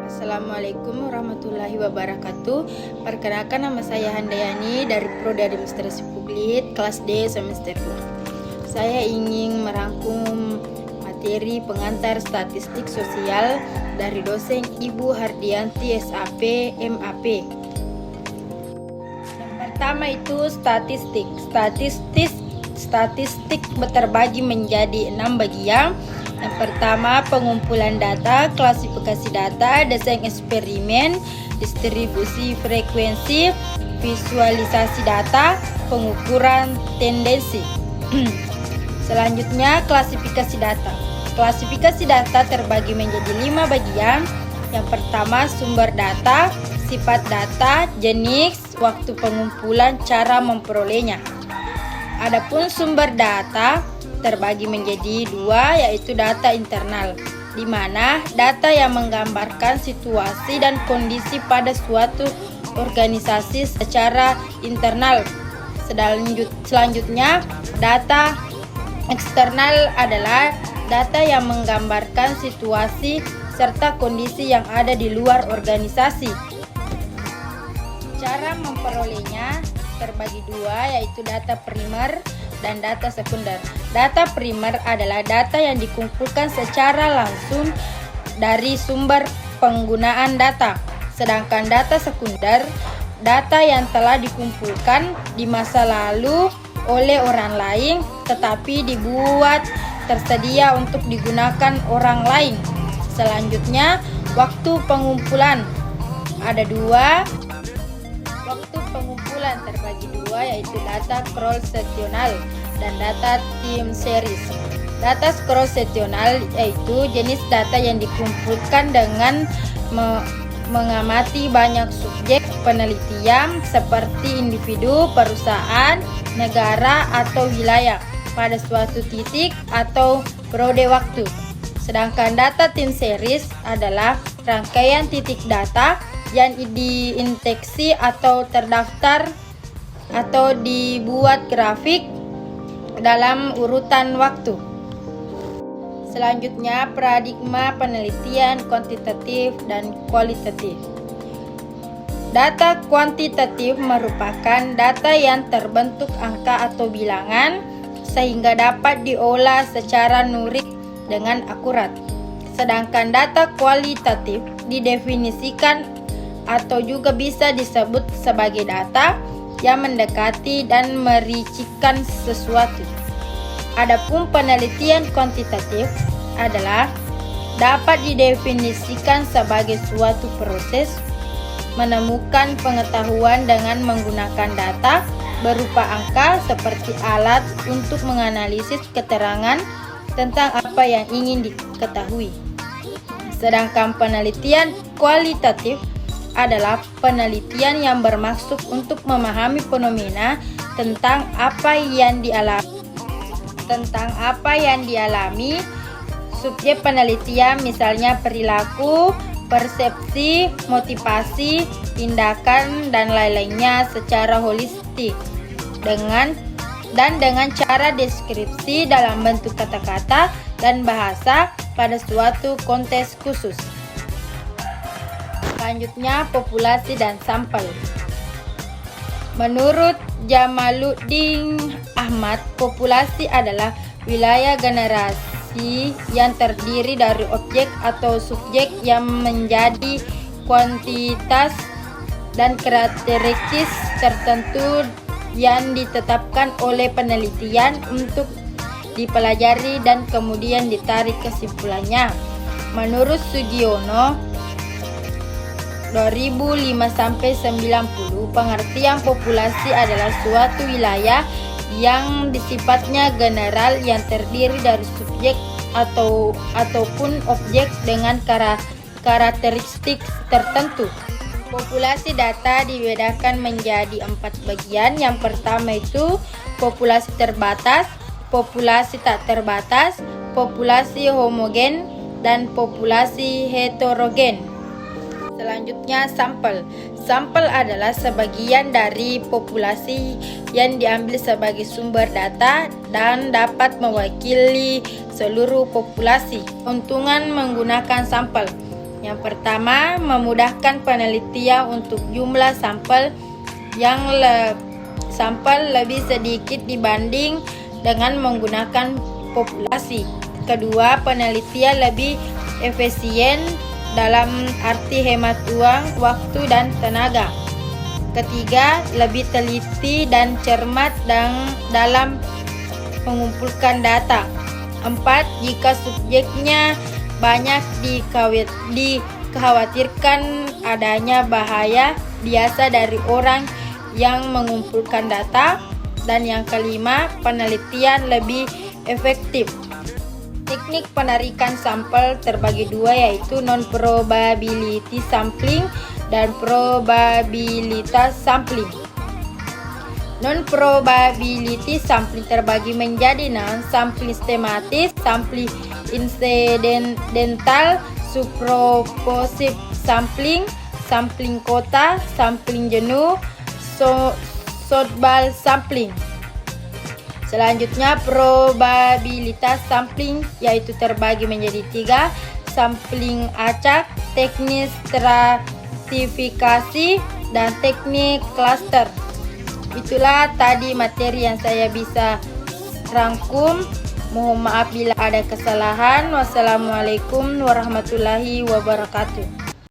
Assalamualaikum warahmatullahi wabarakatuh. Perkenalkan, nama saya Handayani dari Prodi Administrasi Publik kelas D semester 2. Saya ingin merangkum materi pengantar statistik sosial dari dosen Ibu Hardianti SAP MAP. Yang pertama itu statistik terbagi menjadi 6 bagian. Yang pertama, pengumpulan data, klasifikasi data, desain eksperimen, distribusi frekuensi, visualisasi data, pengukuran tendensi. Selanjutnya, klasifikasi data. Klasifikasi data terbagi menjadi 5 bagian. Yang pertama, sumber data, sifat data, jenis, waktu pengumpulan, cara memperolehnya. Adapun sumber data terbagi menjadi 2, yaitu data internal, di mana data yang menggambarkan situasi dan kondisi pada suatu organisasi secara internal. Selanjutnya, data eksternal adalah data yang menggambarkan situasi serta kondisi yang ada di luar organisasi. Cara memperolehnya terbagi 2, yaitu data primer dan data sekunder. Data primer adalah data yang dikumpulkan secara langsung dari sumber penggunaan data. Sedangkan data sekunder, data yang telah dikumpulkan di masa lalu oleh orang lain tetapi dibuat tersedia untuk digunakan orang lain. Selanjutnya, waktu pengumpulan. Ada 2. Waktu pengumpulan terbagi 2, yaitu data cross-sectional dan data time series. Data cross-sectional yaitu jenis data yang dikumpulkan dengan mengamati banyak subjek penelitian seperti individu, perusahaan, negara, atau wilayah pada suatu titik atau periode waktu. Sedangkan data time series adalah rangkaian titik data yang diindeksi atau terdaftar atau dibuat grafik dalam urutan waktu. Selanjutnya, paradigma penelitian kuantitatif dan kualitatif. Data kuantitatif merupakan data yang terbentuk angka atau bilangan sehingga dapat diolah secara nurik dengan akurat. Sedangkan data kualitatif didefinisikan atau juga bisa disebut sebagai data yang mendekati dan mericikan sesuatu. Adapun penelitian kuantitatif adalah dapat didefinisikan sebagai suatu proses menemukan pengetahuan dengan menggunakan data berupa angka seperti alat untuk menganalisis keterangan tentang apa yang ingin diketahui. Sedangkan penelitian kualitatif adalah penelitian yang bermaksud untuk memahami fenomena tentang apa yang dialami subjek penelitian, misalnya perilaku, persepsi, motivasi, tindakan, dan lain-lainnya secara holistik dengan cara deskripsi dalam bentuk kata-kata dan bahasa pada suatu konteks khusus. Selanjutnya, populasi dan sampel. Menurut Jamaluddin Ahmad, populasi adalah wilayah generasi yang terdiri dari objek atau subjek yang menjadi kuantitas dan karakteristik tertentu yang ditetapkan oleh penelitian untuk dipelajari dan kemudian ditarik kesimpulannya. Menurut Sugiono 2005-90, pengertian populasi adalah suatu wilayah yang sifatnya general yang terdiri dari subjek ataupun objek dengan karakteristik tertentu. Populasi data dibedakan menjadi 4 bagian. Yang pertama itu populasi terbatas, populasi tak terbatas, populasi homogen, dan populasi heterogen. Selanjutnya, sampel. Sampel adalah sebagian dari populasi yang diambil sebagai sumber data dan dapat mewakili seluruh populasi. Keuntungan menggunakan sampel. Yang pertama, memudahkan penelitian untuk jumlah sampel yang lebih sedikit dibanding dengan menggunakan populasi. Kedua, penelitian lebih efisien dalam arti hemat uang, waktu, dan tenaga. Ketiga, lebih teliti dan cermat dalam mengumpulkan data. Empat, jika subjeknya banyak dikhawatirkan adanya bahaya biasa dari orang yang mengumpulkan data. Dan yang kelima, penelitian lebih efektif. Teknik penarikan sampel terbagi dua, yaitu non-probability sampling dan probabilitas sampling. Non-probability sampling terbagi menjadi sampling sistematis, sampling incidental, superpositive sampling, sampling kota, sampling jenuh, shotball sampling. Selanjutnya, probabilitas sampling, yaitu terbagi menjadi tiga, sampling acak, teknik stratifikasi, dan teknik cluster. Itulah tadi materi yang saya bisa rangkum. Mohon maaf bila ada kesalahan. Wassalamualaikum warahmatullahi wabarakatuh.